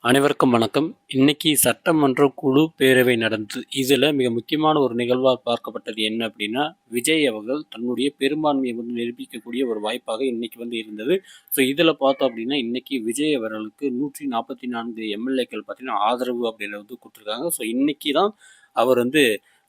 அனைவருக்கும் வணக்கம். இன்னைக்கு சட்டமன்ற குழு பேரவை நடந்தது. இதுல மிக முக்கியமான ஒரு நிகழ்வா பார்க்கப்பட்டது என்ன அப்படின்னா, விஜய் அவர்கள் தன்னுடைய பெரும்பான்மையை நிரூபிக்கக்கூடிய ஒரு வாய்ப்பாக இன்னைக்கு இருந்தது. ஸோ இதுல பார்த்தோம் அப்படின்னா, இன்னைக்கு விஜய் அவர்களுக்கு 144 எம்எல்ஏக்கள் பார்த்தீங்கன்னா ஆதரவு அப்படின்றத குடுத்துருக்காங்க. ஸோ இன்னைக்கு தான் அவர்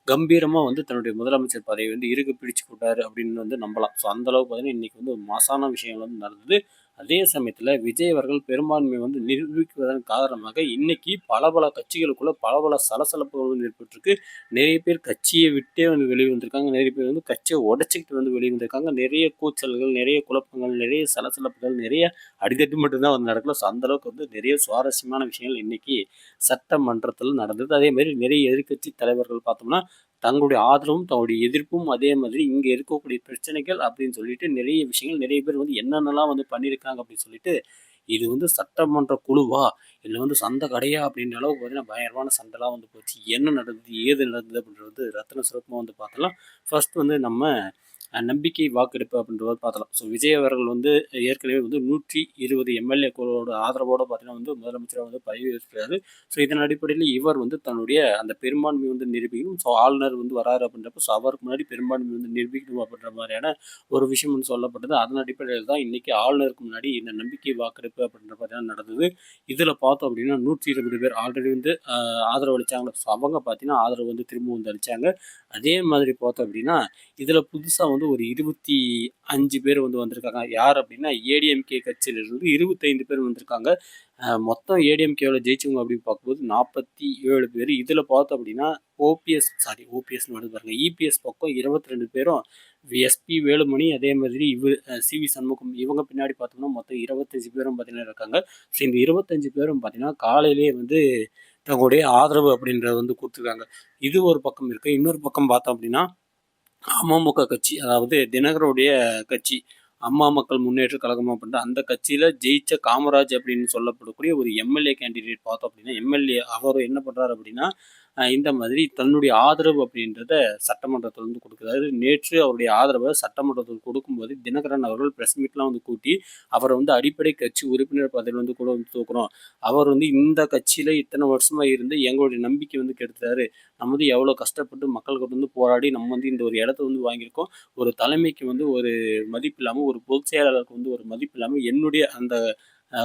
கம்பீரமா தன்னுடைய முதலமைச்சர் பதவியை இறுக பிடிச்சு கொண்டாரு அப்படின்னு நம்பலாம். ஸோ அந்த அளவுக்கு பார்த்தீங்கன்னா இன்னைக்கு ஒரு மாசான விஷயங்கள் நடந்தது. அதே சமயத்துல விஜய் அவர்கள் பெரும்பான்மை நிரூபிக்குவதன் காரணமாக இன்னைக்கு பல கட்சிகளுக்குள்ள பல சலசலப்புகள் ஏற்பட்டிருக்கு. நிறைய பேர் கட்சியை விட்டே வெளியே வந்திருக்காங்க. நிறைய பேர் கட்சியை உடைச்சிக்கிட்டு வெளியே வந்திருக்காங்க. நிறைய கூச்சல்கள், நிறைய குழப்பங்கள், நிறைய சலசலப்புகள், நிறைய அடிதட்டு மட்டும்தான் நடக்கல. ஸோ அந்த அளவுக்கு நிறைய சுவாரஸ்யமான விஷயங்கள் இன்னைக்கு சட்டமன்றத்தில் நடந்தது. அதே மாதிரி நிறைய எதிர்கட்சி தலைவர்கள் பார்த்தோம்னா தங்களுடைய ஆதரவும் தங்களுடைய எதிர்ப்பும் அதே மாதிரி இங்கே இருக்கக்கூடிய பிரச்சனைகள் அப்படின்னு சொல்லிட்டு நிறைய விஷயங்கள் நிறைய பேர் என்னென்னலாம் பண்ணியிருக்காங்க அப்படின்னு சொல்லிட்டு இது சட்டமன்ற குழுவா இல்லை சண்டை கடையா அப்படின்ற அளவுக்கு பார்த்தீங்கன்னா பயங்கரமான சண்டைலாம் போச்சு. என்ன நடந்தது ஏது நடந்தது அப்படின்றது ரத்தின சுருக்கமாக பார்த்தலாம். ஃபர்ஸ்ட் நம்ம நம்பிக்கை வாக்கெடுப்பு அப்படின்றத பார்த்தலாம். ஸோ விஜய் அவர்கள் ஏற்கனவே 120 எம்எல்ஏக்களோட ஆதரவோடு பார்த்தீங்கன்னா முதலமைச்சராக பதவி இருக்கிறாரு. ஸோ இதன் அடிப்படையில் இவர் தன்னுடைய அந்த பெரும்பான்மை நிரூபிக்கணும். ஸோ ஆளுநர் வராரு அப்படின்றப்ப ஸோ அவருக்கு முன்னாடி பெரும்பான்மை நிரூபிக்கணும் அப்படின்ற மாதிரியான ஒரு விஷயம் சொல்லப்பட்டது. அதன் அடிப்படையில் தான் இன்னைக்கு ஆளுநருக்கு முன்னாடி இந்த நம்பிக்கை வாக்கெடுப்பு அப்படின்ற பார்த்தீங்கன்னா நடந்தது. இதில் பார்த்தோம் அப்படின்னா 120 பேர் ஆல்ரெடி ஆதரவு அளித்தாங்க. ஸோ அவங்க பார்த்தீங்கன்னா ஆதரவு திரும்ப அளித்தாங்க. அதே மாதிரி பார்த்தோம் அப்படின்னா இதில் புதுசாக ஒரு 25 பேர் வந்திருக்காங்க. யார் அப்படின்னா ஏடிஎம்கே கட்சியிலிருந்து 25 பேர் வந்திருக்காங்க. மொத்தம் ஏடிஎம்கேவில் ஜெயிச்சவங்க அப்படின்னு பார்க்கும்போது 47 பேர். இதில் பார்த்தோம் அப்படின்னா ஓபிஎஸ் வருது பாருங்க, இபிஎஸ் பக்கம் 22 பேரும், எஸ்பி வேலுமணி, அதே மாதிரி இவர் சிவி சண்முகம், இவங்க பின்னாடி பார்த்தோம்னா மொத்தம் 25 பேரும் பார்த்தீங்கன்னா இருக்காங்க. ஸோ இந்த 25 பேரும் பார்த்தீங்கன்னா காலையிலேயே தங்களுடைய ஆதரவு அப்படின்றத கொடுத்துருக்காங்க. இது ஒரு பக்கம் இருக்குது. இன்னொரு பக்கம் பார்த்தோம் அப்படின்னா அமமுக கட்சி, அதாவது தினகருடைய கட்சி, அம்மா மக்கள் முன்னேற்ற கழகம் அப்படின்ற அந்த கட்சியில் ஜெயிச்ச காமராஜ் அப்படின்னு சொல்லப்படக்கூடிய ஒரு எம்எல்ஏ கேண்டிடேட் பார்த்தோம் அப்படின்னா எம்எல்ஏ அவர் என்ன பண்ணுறாரு அப்படின்னா இந்த மாதிரி தன்னுடைய ஆதரவு அப்படின்றத சட்டமன்றத்தில் கொடுக்குறாரு. நேற்று அவருடைய ஆதரவை சட்டமன்றத்தில் கொடுக்கும்போது தினகரன் அவர்கள் ப்ரெஸ் மீட்லாம் கூட்டி அவரை அடிப்படை கட்சி உறுப்பினர் பதவியில் கூட தூக்குறோம். அவர் இந்த கட்சியில் இத்தனை வருஷமாக இருந்து எங்களுடைய நம்பிக்கை கெடுத்துறாரு. நம்ம எவ்வளோ கஷ்டப்பட்டு மக்கள்கிட்ட போராடி நம்ம இந்த ஒரு இடத்த வாங்கியிருக்கோம். ஒரு தலைமைக்கு ஒரு மதிப்பு இல்லாமல், ஒரு பொதுச் செயலாளருக்கு ஒரு மதிப்பு இல்லாமல், என்னுடைய அந்த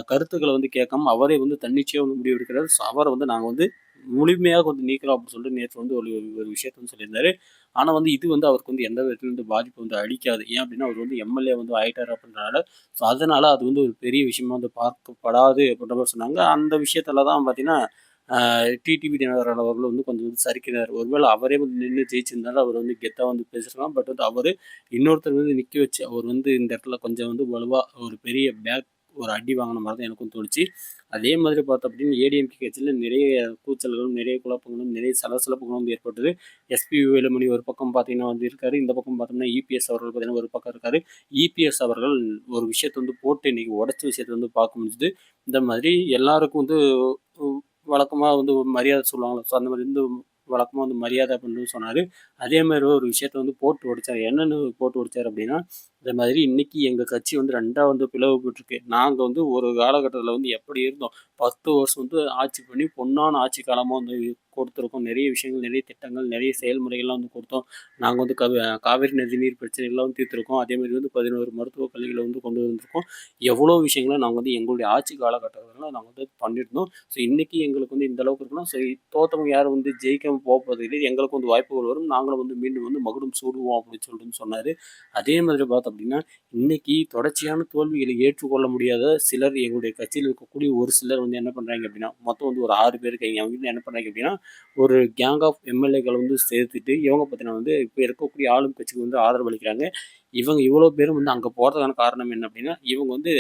கருத்துக்களை கேட்காம அவரே தன்னிச்சையாக முடிவெடுக்கிறார். ஸோ அவரை நாங்கள் முழுமையாக நீக்கலாம் அப்படின்னு சொல்லிட்டு நேற்று ஒரு விஷயத்த சொல்லியிருந்தாரு. ஆனால் இது அவருக்கு எந்த விதத்துல பாதிப்பு அளிக்காது. ஏன் அப்படின்னா அவர் எம்எல்ஏ ஆயிட்டார் அப்படின்றனால. ஸோ அதனால அது ஒரு பெரிய விஷயமா பார்க்கப்படாது அப்படின்ற மாதிரி சொன்னாங்க. அந்த விஷயத்துல தான் பார்த்தீங்கன்னா டிடிவி தினகரன் அவர்கள் கொஞ்சம் சரிக்கிறார். ஒருவேளை அவரே நின்று ஜெயிச்சிருந்தாலும் அவர் கெத்தாக பேசுகிறான். பட் அவர் இன்னொருத்தர் நிற்க வச்சு அவர் இந்த இடத்துல கொஞ்சம் வலுவாக ஒரு பெரிய ஒரு அடி வாங்கின மாதிரி தான் எனக்கும் தோணுச்சு. அதே மாதிரி பார்த்தோம் அப்படின்னு ஏடிஎம்கே கட்சியில் நிறைய கூச்சல்களும், நிறைய குழப்பங்களும், நிறைய சலசலப்புகளும் ஏற்பட்டது. எஸ்பி வேலுமணி ஒரு பக்கம் பார்த்தீங்கன்னா இருக்காரு. இந்த பக்கம் பார்த்தோம்னா இபிஎஸ் அவர்கள் பார்த்தீங்கன்னா ஒரு பக்கம் இருக்காரு. இபிஎஸ் அவர்கள் ஒரு விஷயத்தை போட்டு இன்னைக்கு உடச்ச விஷயத்தை பார்க்க முடிஞ்சுது. இந்த மாதிரி எல்லாருக்கும் வழக்கமாக மரியாதை சொல்லுவாங்களோ, ஸோ அந்த மாதிரி வழக்கமாக மரியாதை அப்படின்னு சொன்னார். அதே மாதிரி ஒரு விஷயத்த போட்டு உடைச்சார். என்னென்னு போட்டு உடைச்சார் அப்படின்னா இந்த மாதிரி இன்னைக்கு எங்கள் கட்சி 2ஆக பிளவுபட்டுருக்கு. நாங்கள் ஒரு காலகட்டத்தில் எப்படி இருந்தோம், 10 வருஷம் ஆட்சி பண்ணி பொன்னான ஆட்சி காலமாக கொடுத்துருக்கோம். நிறைய விஷயங்கள், நிறைய திட்டங்கள், நிறைய செயல்முறைகள்லாம் கொடுத்தோம். நாங்கள் காவிரி நதிநீர் பிரச்சனைகள்லாம் தீர்த்துருக்கோம். அதே மாதிரி 11 மருத்துவக் கல்விகளை கொண்டு வந்திருக்கோம். எவ்வளோ விஷயங்களை நாங்கள் எங்களுடைய ஆட்சி காலகட்டத்தில் நாங்கள் பண்ணியிருந்தோம். ஸோ இன்றைக்கி எங்களுக்கு இந்த அளவுக்கு இருக்குன்னா ஸோ தோற்றவங்க யாரும் ஜெயிக்காமல் போகிறது இல்லை. எங்களுக்கு வாய்ப்புகள் வரும். நாங்களும் மீண்டும் மகுடம் சூடுவோம் அப்படின்னு சொல்லிட்டு சொன்னார். அதே மாதிரி பார்த்தோம் அப்படின்னா இன்னைக்கு தொடர்ச்சியான தோல்விகளை ஏற்றுக்கொள்ள முடியாத சிலர் எங்களுடைய கட்சியில் இருக்கக்கூடிய ஒரு சிலர் என்ன பண்ணுறாங்க அப்படின்னா மொத்தம் ஒரு 6 பேர் இருக்காங்க. அவங்க என்ன பண்ணுறாங்க அப்படின்னா ஒரு கேங் ஆஃப் எம்எல்ஏக்களை சேர்த்துட்டு இவங்க பார்த்தீங்கன்னா இப்போ இருக்கக்கூடிய ஆளும் கட்சிக்கு ஆதரவு அளிக்கிறாங்க. இவங்க இவ்வளோ பேரும் அங்கே போகிறதுக்கான காரணம் என்ன அப்படின்னா இவங்க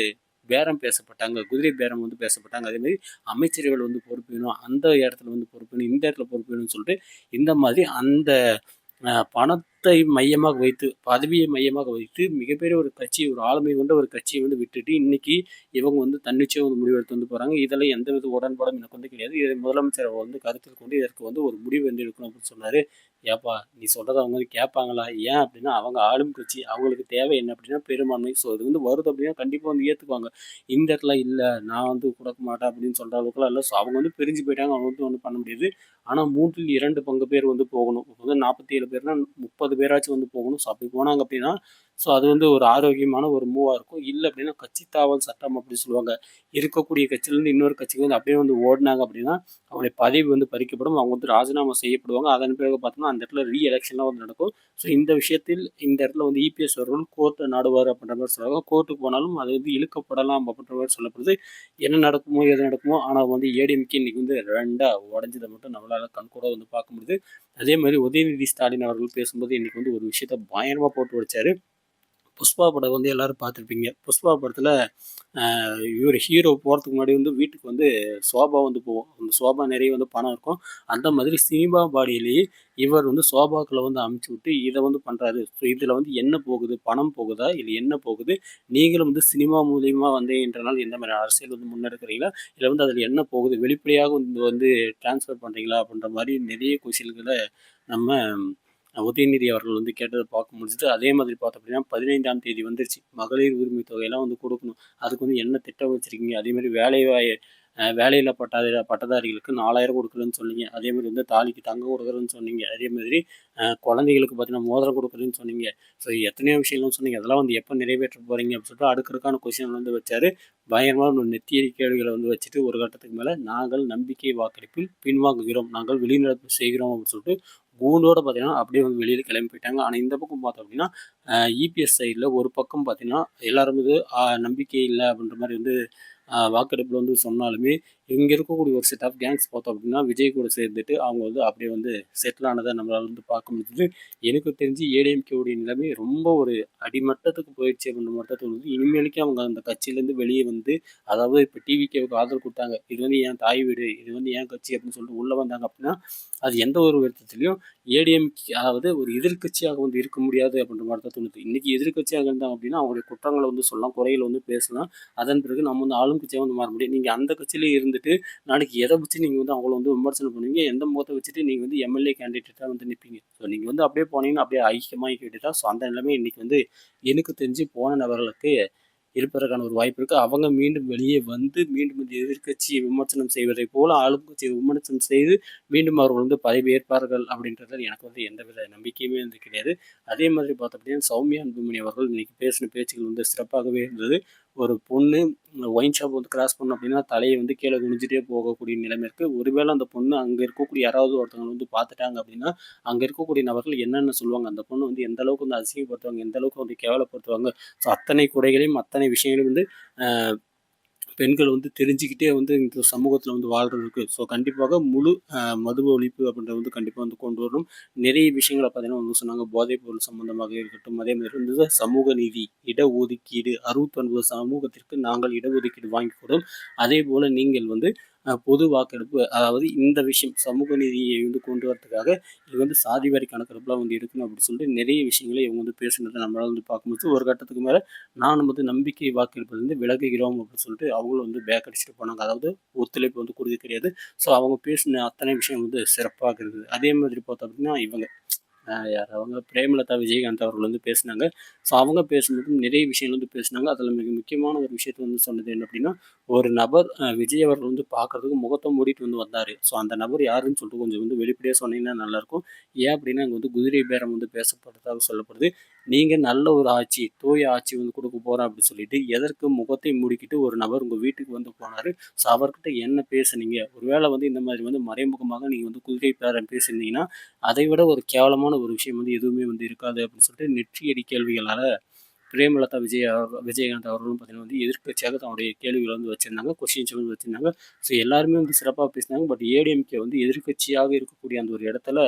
பேரம் பேசப்பட்டாங்க, குதிரை பேரம் பேசப்பட்டாங்க. அதே மாதிரி அமைச்சர்கள் பொறுப்பு வேணும், அந்த இடத்துல பொறுப்பு வேணும், இந்த இடத்துல பொறுப்பு வேணும்னு சொல்லிட்டு இந்த மாதிரி அந்த பண பணத்தை மையமாக வைத்து, பதவியை மையமாக வைத்து மிகப்பெரிய ஒரு கட்சி, ஒரு ஆளுமை கொண்ட ஒரு கட்சிய வந்து விட்டுட்டு, இன்னைக்கு இவங்க வந்து தன்னிச்சையா ஒரு முடிவெடுத்து வந்து போறாங்க. இதில எந்தவித உடன்பாடும் எனக்கு வந்து கிடையாது. இதை முதலமைச்சர் வந்து கருத்தில் கொண்டு இதற்கு வந்து ஒரு முடிவு வந்து எடுக்கணும் அப்படின்னு சொன்னாரு. ஏப்பா! நீ சொல்றத அவங்க வந்து கேட்பாங்களா? ஏன் அப்படின்னா, அவங்க ஆளும் கட்சி. அவங்களுக்கு தேவை என்ன அப்படின்னா பெரும்பான்மை. ஸோ இது வந்து வருது அப்படின்னா கண்டிப்பா வந்து ஏத்துக்குவாங்க. இந்த இடத்துல இல்ல, நான் வந்து குடுக்க மாட்டேன் அப்படின்னு சொல்ற அளவுக்குலாம் இல்ல. ஸோ அவங்க வந்து பிரிஞ்சு போயிட்டாங்க. அவங்க வந்து ஒண்ணும் பண்ண முடியாது. ஆனா 3ல் 2 பங்கு பேர் வந்து போகணும். இப்ப வந்து 47 பேர்னா 30 பேராச்சும் வந்து போகணும். ஸோ அப்படி போனாங்க அப்படின்னா, ஸோ அது வந்து ஒரு ஆரோக்கியமான ஒரு மூவா இருக்கும். இல்ல அப்படின்னா கட்சி தாவல் சட்டம் அப்படின்னு சொல்லுவாங்க. இருக்கக்கூடிய கட்சியிலேருந்து இன்னொரு கட்சிக்கு வந்து அப்படியே வந்து ஓடுனாங்க அப்படின்னா, அவங்களுடைய பதவி வந்து பறிக்கப்படும். அவங்க வந்து ராஜினாமா செய்யப்படுவாங்க. அதன் பிறகு பார்த்தோம்னா, அந்த இடத்துல எலக்ஷன்லாம் வந்து நடக்கும். ஸோ இந்த விஷயத்தில் இந்த இடத்துல வந்து இபிஎஸ் அவர்கள் கோர்ட்ட நாடுவார் அப்படின்ற மாரி சொல்றாங்க. கோர்ட்டுக்கு போனாலும் அது வந்து இழுக்கப்படலாம் அப்படின்ற மாரி சொல்லப்படுது. என்ன நடக்குமோ, ஏது நடக்குமோ, ஆனா வந்து ஏடிஎம்கே இன்னைக்கு வந்து 2ஆ உடைஞ்சத மட்டும் நம்மளால கண்கூடா வந்து பார்க்க முடியுது. அதே மாரி உதயநிதி ஸ்டாலின் அவர்கள் பேசும்போது இன்னைக்கு வந்து ஒரு விஷயத்த பயங்கரமா போட்டு உடைச்சாரு. புஷ்பா படம் வந்து எல்லாரும் பார்த்துருப்பீங்க. புஷ்பா படத்துல இவரு ஹீரோ போறதுக்கு முன்னாடி வந்து வீட்டுக்கு வந்து சோபா வந்து போகும். அந்த சோபா நிறைய வந்து பணம் இருக்கும். அந்த மாதிரி சினிமா பாடியிலேயே இவர் வந்து சோபாக்கள வந்து அமுச்சு விட்டு இத வந்து பண்றாரு. ஸோ இதுல வந்து என்ன போகுது? பணம் போகுதா? இல்ல என்ன போகுது? நீங்களும் வந்து சினிமா மூலியமா வந்தீங்கன்றனால எந்த மாரி அரசியல் வந்து முன்னெடுக்கிறீங்களா? இல்ல வந்து அதுல என்ன போகுது? வெளிப்படையாக வந்து ட்ரான்ஸ்ஃபர் பண்றீங்களா? அப்படின்ற மாரி நிறைய கொஸ்டின்கள நம்ம உதயநிதி அவர்கள் வந்து கேட்டத பார்க்க முடிஞ்சுது. அதே மாதிரி பார்த்தோம் அப்படின்னா 15ஆம் தேதி வந்துருச்சு. மகளிர் உரிமை தொகையெல்லாம் வந்து குடுக்கணும். அதுக்கு வந்து என்ன திட்டம் வச்சிருக்கீங்க? அதேமாரி வேலையில்லா பட்டதாரிகளுக்கு 4000 குடுக்குறேன்னு சொன்னீங்க. அதேமாரி வந்து தாலிக்கு தங்கம் குடுக்குறேன்னு சொன்னீங்க. அதே மாதிரி குழந்தைகளுக்கு பார்த்தீங்கன்னா, மோதிரம் குடுக்குறேன்னு சொன்னீங்க. ஸோ எத்தனையோ விஷயங்கள் சொன்னீங்க. அதெல்லாம் வந்து எப்ப நிறைவேற்ற போறீங்க? அப்படின்னு சொல்லிட்டு அடுக்கடுக்கான கொஸ்டின் வந்து வச்சாரு. பயங்கரமா ஒரு நெத்தியடி கேள்விகள வந்து வச்சுட்டு ஒரு கட்டத்துக்கு மேல நாங்கள் நம்பிக்கை வாக்கெடுப்பில் பின்வாங்குகிறோம். நாங்கள் வெளிநடப்பு செய்கிறோம் அப்படின்னு சொல்லிட்டு கூண்டோட பார்த்தீங்கன்னா, அப்படியே வந்து வெளியில கிளம்பி போயிட்டாங்க. ஆனா இந்த பக்கம் பார்த்தோம் அப்படின்னா, இபிஎஸ் சைடுல ஒரு பக்கம் பார்த்தீங்கன்னா, எல்லாரும் வந்து நம்பிக்கை இல்ல அப்படின்ற மாரி வந்து வாக்கெடுப்புல வந்து சொன்னாலுமே, இங்க இருக்கக்கூடிய ஒரு செட் ஆஃப் கேங்ஸ் பார்த்தோம் அப்படின்னா, விஜய் கூட சேர்ந்துட்டு அவங்க வந்து அப்படியே வந்து செட்டில் ஆனத நம்மளால வந்து பார்க்க முடிஞ்சது. எனக்கு தெரிஞ்சு ஏடிஎம்கே உடைய நிலைமை ரொம்ப ஒரு அடிமட்டத்துக்கு போயிடுச்சு அப்படின்ற மாரி தான் தோணுது. இனிமேலுக்கு அவங்க அந்த கட்சியிலேருந்து வெளியே வந்து அதாவது இப்ப டிவிகேவுக்கு ஆதரவு குடுத்தாங்க. இது வந்து என் தாய் வீடு, இது வந்து என் கட்சி அப்படின்னு சொல்லிட்டு உள்ள வந்தாங்க அப்படின்னா, அது எந்த ஒரு விதத்திலயும் ஏடிஎம்கே அதாவது ஒரு எதிர்க்கட்சியாக வந்து இருக்க முடியாது அப்படின்ற மாரி தான் தோணுது. இன்னைக்கு எதிர்க்கட்சியாக இருந்தாங்க அப்படின்னா, அவங்களுடைய குற்றங்கள வந்து சொல்லலாம், குறைகள வந்து பேசலாம். அதன் பிறகு நம்ம வந்து ஆளும் கட்சியா வந்து மாற முடியும். நீங்க அந்த கட்சியிலேயே இருந்துட்டு, நாளைக்கு எத வச்சு நீங்க வந்து அவங்கள வந்து விமர்சனம் பண்ணுவீங்க? எந்த முகத்த வச்சுட்டு நீங்க வந்து எம்எல்ஏ கேண்டிடேட்டா வந்து நிப்பீங்க? ஸோ நீங்க வந்து அப்படியே போனீங்கன்னா, அப்படியே ஐக்கியமாகிக்க வேண்டியது தான். ஸோ அந்த நிலைமை இன்னைக்கு வந்து எனக்கு தெரிஞ்சு போன நபர்களுக்கு இருப்பதற்கான ஒரு வாய்ப்பு இருக்கு. அவங்க மீண்டும் வெளியே வந்து, மீண்டும் இந்த எதிர்க்கட்சியை விமர்சனம் செய்வதைப் போல ஆளும் கட்சியை விமர்சனம் செய்து, மீண்டும் அவர்கள் வந்து பதவியேற்பார்கள் அப்படின்றதுல எனக்கு வந்து எந்தவித நம்பிக்கையுமே வந்து கிடையாது. அதே மாதிரி பார்த்தோம் அப்படின்னா, சௌமியா அன்புமணி அவர்கள் இன்னைக்கு பேசின பேச்சுக்கள் வந்து சிறப்பாகவே இருந்தது. ஒரு பொண்ணு ஒயின் ஷாப் வந்து கிராஸ் பண்ணோம் அப்படின்னா, தலைய வந்து கீழ குனிஞ்சுட்டே போகக்கூடிய நிலைமை இருக்கு. ஒருவேளை அந்த பொண்ணு அங்க இருக்கக்கூடிய யாராவது ஒருத்தவங்க வந்து பார்த்துட்டாங்க அப்படின்னா, அங்க இருக்கக்கூடிய நபர்கள் என்னென்ன சொல்லுவாங்க? அந்த பொண்ணு வந்து எந்த அளவுக்கு வந்து அசிங்கப்படுத்துவாங்க? எந்த அளவுக்கு வந்து கேவலப்படுத்துவாங்க? ஸோ அத்தனை குறைகளையும், அத்தனை விஷயங்களையும் வந்து அ பெண்கள் வந்து தெரிஞ்சுக்கிட்டே வந்து இந்த சமூகத்துல வந்து வாழ்றதுக்கு. ஸோ கண்டிப்பாக முழு மது ஒழிப்பு அப்படின்றது வந்து கண்டிப்பா வந்து கொண்டு வரணும். நிறைய விஷயங்கள பார்த்தீங்கன்னா வந்து சொன்னாங்க. போதைப் பொருள் சம்மந்தமாக இருக்கட்டும், அதே மாதிரி வந்து சமூக நீதி, இடஒதுக்கீடு 69 சமூகத்திற்கு நாங்கள் இடஒதுக்கீடு வாங்கி கொடுத்தோம். அதேபோல நீங்கள் வந்து பொது வாக்கெடுப்பு அதாவது இந்த விஷயம் சமூக நீதியை வந்து கொண்டு வரதுக்காக இது வந்து சாதி வாரி கணக்கெடுப்புலாம் வந்து எடுக்கணும் அப்படின்னு சொல்லிட்டு நிறைய விஷயங்கள இவங்க வந்து பேசுனத நம்மளால வந்து பார்க்க முடியுது. ஒரு கட்டத்துக்கு மேல நானும் வந்து நம்பிக்கை வாக்கெடுப்பிலிருந்து விலகுகிறோம் அப்படின்னு சொல்லிட்டு அவங்களும் வந்து பேக் அடிச்சுட்டு போனாங்க. அதாவது ஒத்துழைப்பு வந்து குடுக்க கிடையாது. ஸோ அவங்க பேசின அத்தனை விஷயம் வந்து சிறப்பாக இருந்தது. அதே மாதிரி பார்த்தோம் அப்படின்னா இவங்க யார் அவங்க பிரேமலதா விஜயகாந்த் அவர்கள் வந்து பேசினாங்க. ஸோ அவங்க பேசும்போது நிறைய விஷயங்கள் வந்து பேசினாங்க. அதில மிக முக்கியமான ஒரு விஷயத்த வந்து சொன்னது என்ன அப்படின்னா, ஒரு நபர் விஜய் அவர்கள் வந்து பார்க்கறதுக்கு முகத்த மூடிட்டு வந்து வந்தாரு. ஸோ அந்த நபர் யாருன்னு சொல்லிட்டு கொஞ்சம் வந்து வெளிப்படையா சொன்னீங்கன்னா நல்லாயிருக்கும். ஏன் அப்படின்னா, அங்க வந்து குதிரை பேரம் வந்து பேசப்படுறதாக சொல்லப்படுது. நீங்க நல்ல ஒரு ஆட்சி, தூய ஆட்சி வந்து குடுக்க போறேன் அப்படின்னு சொல்லிட்டு, எதற்கு முகத்தை மூடிக்கிட்டு ஒரு நபர் உங்க வீட்டுக்கு வந்து போனாரு. ஸோ அவர்கிட்ட என்ன பேசுனீங்க? ஒருவேள வந்து இந்த மாதிரி வந்து மறைமுகமாக நீங்க வந்து குதிரை பேரம் பேசியிருந்தீங்கன்னா, அதை விட ஒரு கேவலமான ஒரு விஷயம் வந்து எதுவுமே வந்து இருக்காது அப்படின்னு சொல்லிட்டு நெற்றியடி கேள்விகளால பிரேமலதா விஜயகாந்த் அவர்களும் பார்த்தீங்கன்னா வந்து எதிர்க்கட்சியாக தன்னுடைய கேள்விகள வந்து வச்சிருந்தாங்க. கொஸ்டின்ஸ் வந்து வச்சிருந்தாங்க. ஸோ எல்லாருமே வந்து சிறப்பா பேசினாங்க. பட் ஏடிஎம்கே வந்து எதிர்க்கட்சியாக இருக்கக்கூடிய அந்த ஒரு இடத்துல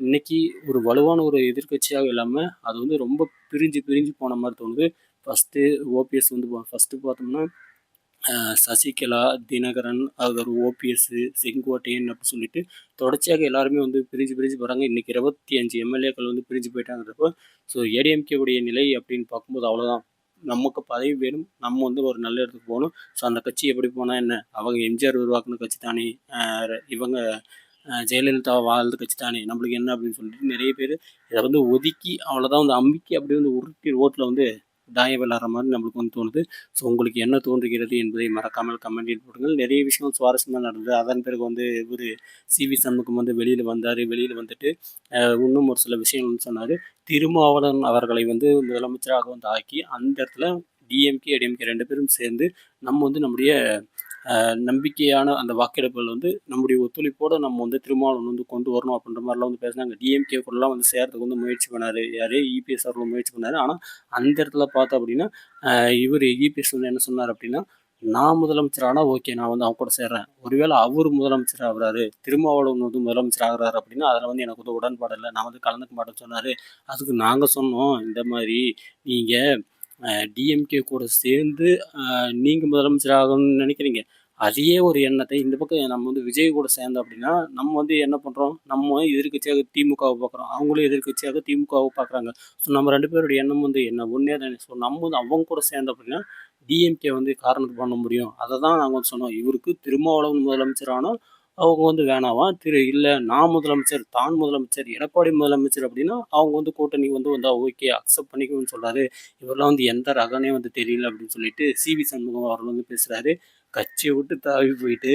இன்னைக்கு ஒரு வலுவான ஒரு எதிர்க்கட்சியாக இல்லாம, அது வந்து ரொம்ப பிரிஞ்சு பிரிஞ்சு போன மாரி தோணுது. ஃபர்ஸ்ட்டு ஓபிஎஸ் வந்து ஃபர்ஸ்ட்டு பார்த்தோம்னா சசிகலா, தினகரன், அவர் ஓபிஎஸ், செங்கோட்டையன் அப்படி சொல்லிட்டு தொடர்ச்சியாக எல்லாருமே வந்து பிரிஞ்சு பிரிஞ்சு போறாங்க. இன்னைக்கு 25 எம்எல்ஏக்கள் வந்து பிரிஞ்சு போயிட்டாங்கிறப்போ, ஸோ ஏடிஎம்கே உடைய நிலை அப்படின்னு பார்க்கும்போது அவ்வளோதான். நமக்கு பதவி வேணும். நம்ம வந்து ஒரு நல்ல இடத்துக்கு போகணும். ஸோ அந்த கட்சி எப்படி போனா என்ன? அவங்க எம்ஜிஆர் உருவாக்குன கட்சி தானே! இவங்க ஜெயலலிதா வாழ்ந்த கட்சி தானே! நம்மளுக்கு என்ன அப்படின்னு சொல்லிட்டு நிறைய பேர் இதை வந்து ஒதுக்கி அவ்வளோதான் வந்து அம்பிக்கி அப்படியே வந்து உருட்டி ரோட்டில் வந்து தாயம் விளையாடுற மாதிரி நம்மளுக்கு வந்து தோணுது. ஸோ உங்களுக்கு என்ன தோன்றுகிறது என்பதை மறக்காமல் கமெண்டில் போடுங்கள். நிறைய விஷயங்கள் சுவாரஸ்யமாக நடந்தது. அதன் பிறகு வந்து இவர் சிவி சண்முகம் வந்து வெளியில் வந்தார். வெளியில் வந்துட்டு இன்னும் ஒரு சில விஷயங்கள் வந்து சொன்னார். திருமாவளவன் அவர்களை வந்து முதலமைச்சராக வந்து ஆக்கி அந்த இடத்துல டிஎம்கே, ஏடிஎம்கே 2 பேரும் சேர்ந்து நம்ம வந்து நம்முடைய நம்பிக்கையான அந்த வாக்கெடுப்புகள் வந்து நம்முடைய ஒத்துழைப்போடு நம்ம வந்து திருமாவளவன் வந்து கொண்டு வரணும் அப்படின்ற மாதிரிலாம் வந்து பேசினாங்க. டிஎம்கே கூடலாம் வந்து சேர்றதுக்கு வந்து முயற்சி பண்ணார். யாரே இபிஎஸ் அவர்கள் முயற்சி பண்ணார். ஆனால் அந்த இடத்துல பார்த்தோம் அப்படின்னா இவர் இபிஎஸ் வந்து என்ன சொன்னார் அப்படின்னா, நான் முதலமைச்சர் ஆனால் ஓகே, நான் வந்து அவங்க கூட சேர்றேன். ஒருவேளை அவர் முதலமைச்சர் ஆகுறாரு, திருமாவளவன் வந்து முதலமைச்சர் ஆகுறாரு அப்படின்னா அதில் வந்து எனக்கு வந்து உடன்பாடு இல்லை, நான் வந்து கலந்துக்க மாட்டேன்னு சொன்னார். அதுக்கு நாங்கள் சொன்னோம், இந்த மாதிரி நீங்கள் டிஎம்கே கூட சேர்ந்து நீங்கள் முதலமைச்சர் ஆகணும்னு நினைக்கிறீங்க. அதே ஒரு எண்ணத்தை இந்த பக்கம் நம்ம வந்து விஜய் கூட சேர்ந்தோம் அப்படின்னா, நம்ம வந்து என்ன பண்ணுறோம், நம்ம எதிர்க்கட்சியாக திமுகவை பார்க்குறோம். அவங்களும் எதிர்க்கட்சியாக திமுகவை பார்க்குறாங்க. ஸோ நம்ம 2 பேருடைய எண்ணம் வந்து என்ன? ஒண்ணே தானே. ஸோ நம்ம வந்து அவங்க கூட சேர்ந்தோம் அப்படின்னா, டிஎம்கே வந்து காரணத்தை பண்ண முடியும். அதை தான் நாங்கள் வந்து சொன்னோம். இவருக்கு திருமாவளவன் முதலமைச்சர் ஆனா, அவங்க வந்து வேணாமாம். இல்லை நான் முதலமைச்சர், தான் முதலமைச்சர், எடப்பாடி முதலமைச்சர் அப்படின்னா, அவங்க வந்து கூட்டணி வந்து வந்தா ஓகே அக்செப்ட் பண்ணிக்குவேன்னு சொல்றாரு. இவரெல்லாம் வந்து எந்த ரகனே வந்து தெரியல அப்படின்னு சொல்லிட்டு சிவி சண்முகம் அவர்கள் வந்து பேசுறாரு. கட்சியை விட்டு தாவி போயிட்டு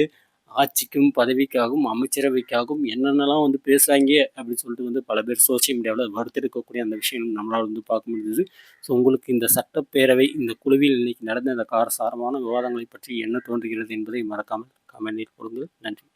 ஆட்சிக்கும் பதவிக்காகவும் அமைச்சரவைக்காகவும் என்னென்னலாம் வந்து பேசுகிறாங்க அப்படின்னு சொல்லிட்டு வந்து பல பேர் சோசியல் மீடியாவில் வறுத்தெடுக்கக்கூடிய அந்த விஷயம் நம்மளால் வந்து பார்க்க முடியுது. ஸோ உங்களுக்கு இந்த சட்டப்பேரவை இந்த குழுவில் இன்னைக்கு நடந்த இந்த காரசாரமான விவாதங்களை பற்றி என்ன தோன்றுகிறது என்பதை மறக்காமல் கமெண்டில் கொடுங்கள். நன்றி.